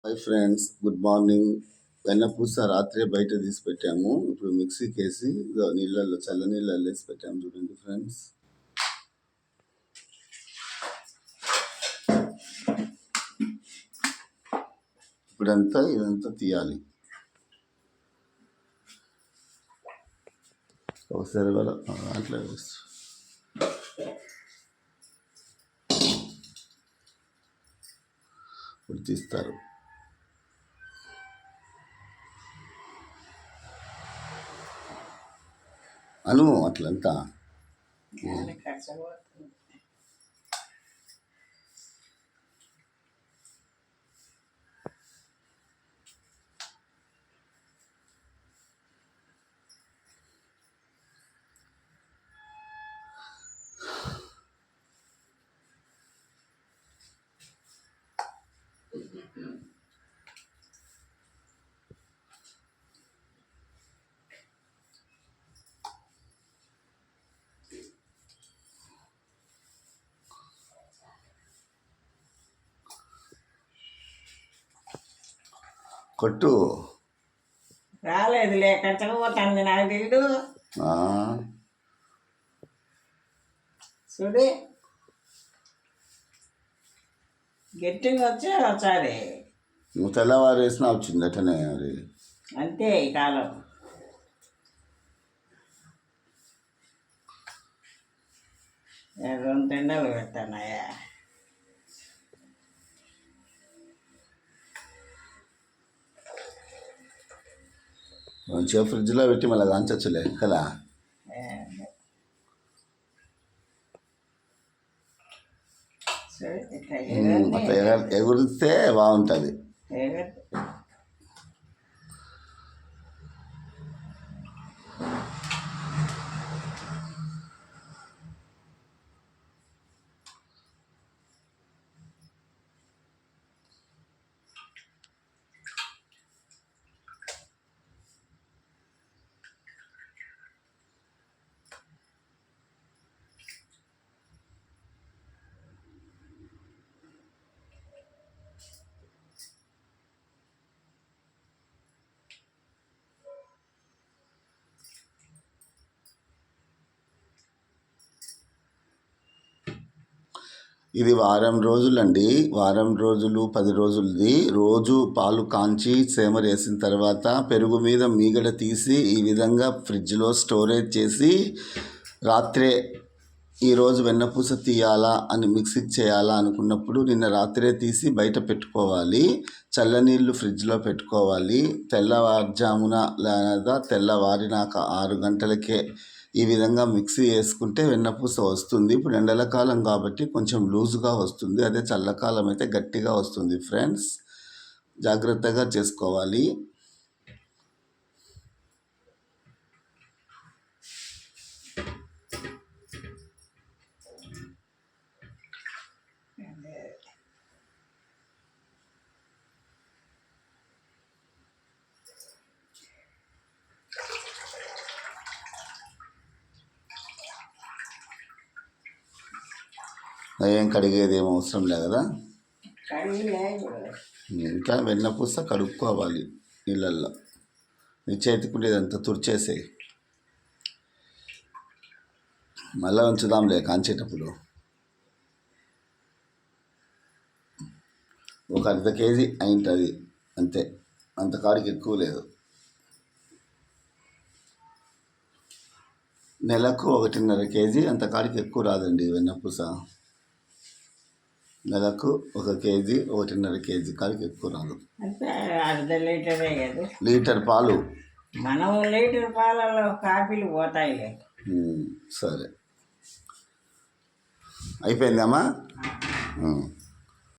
Hi friends, good morning. వెన్నపూస రాత్రే బయట తీసి పెట్టాము. ఇప్పుడు మిక్సీకి వేసి నీళ్ళల్లో చల్ల నీళ్ళల్లో వేసి పెట్టాము. చూడండి ఫ్రెండ్స్. ఇదంతా తీయాలి. ఒకసారి అట్లా ఇప్పుడు తీస్తారు. అట్లంతా కొట్టు రాలేదులే, కచ్చకపోతాంది నాకు తెలియదు. చూడు గట్టిగా వచ్చే ఒకసారి నువ్వు తెల్లవారు వేసినా వచ్చింది అట్టనే. అది అంతే ఈ కాలం. రెండు తిండలు పెట్టానయ్యా. మంచిగా ఫ్రిడ్జ్లో పెట్టి మళ్ళీ కాంచచ్చులే కదా. ఎగురిస్తే బాగుంటుంది. ఇది వారం రోజులండి. వారం రోజులు 10 రోజులది. రోజు పాలు కాంచి సేమర్ వేసిన తర్వాత పెరుగు మీద మీగడ తీసి ఈ విధంగా ఫ్రిడ్జ్లో స్టోరేజ్ చేసి రాత్రే ఈరోజు వెన్నపూస తీయాలా అని మిక్సీకి చేయాలా అనుకున్నప్పుడు నిన్న రాత్రే తీసి బయట పెట్టుకోవాలి. చల్లనీళ్ళు ఫ్రిడ్జ్లో పెట్టుకోవాలి. తెల్లవారుజామున లేదా తెల్లవారినాక 6 గంటలకే ఈ విధంగా మిక్సీ వేసుకుంటే వెన్నపూస వస్తుంది. ఇప్పుడు ఎండల కాలం కాబట్టి కొంచెం లూజుగా వస్తుంది. అదే చల్లకాలం అయితే గట్టిగా వస్తుంది. ఫ్రెండ్స్, జాగ్రత్తగా చేసుకోవాలి. ఏం కడిగేది ఏం అవసరం లేదు కదా. ఇంకా వెన్నపూస కడుక్కోవాలి నీళ్ళల్లో. నీ చేతికుండేదంతా తుడిచేసేయి. మళ్ళీ ఉంచుదాంలే కాంచేటప్పుడు. ఒక అర్ధ కేజీ అయింటుంది అంతే, అంత కాడికి ఎక్కువ లేదు. నెలకు 1.5 కేజీ, అంత కాడికి ఎక్కువ రాదండి వెన్నపూస. నెలకు 1 కేజీ 1.5 కేజీ కాడికి ఎక్కువ రాదు. అర్ధ లీటరే కదా. లీటర్ పాలు. మనం లీటర్ పాలలో కాఫీలు పోతాయిలే. సరే, అయిపోయిందమ్మా.